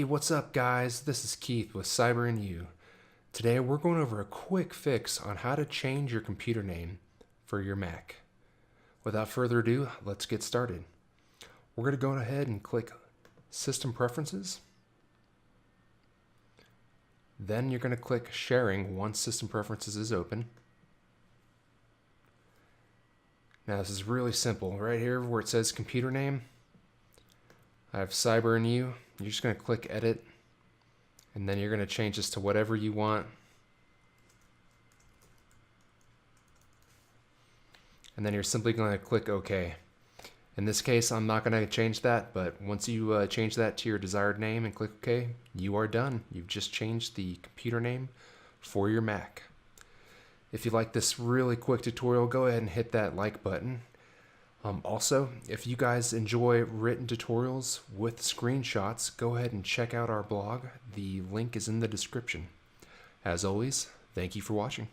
Hey, what's up guys? This is Keith with Cyber and You. Today we're going over a quick fix on how to change your computer name for your Mac. Without further ado, let's get started. We're going to go ahead and click System Preferences. Then you're going to click Sharing once System Preferences is open. Now this is really simple. Right here where it says computer name, I have Cyber and You. You're just going to click Edit, and then you're going to change this to whatever you want. And then you're simply going to click OK. In this case, I'm not going to change that, but once you change that to your desired name and click OK, you are done. You've just changed the computer name for your Mac. If you like this really quick tutorial, go ahead and hit that like button. Also, if you guys enjoy written tutorials with screenshots, go ahead and check out our blog. The link is in the description. As always, thank you for watching.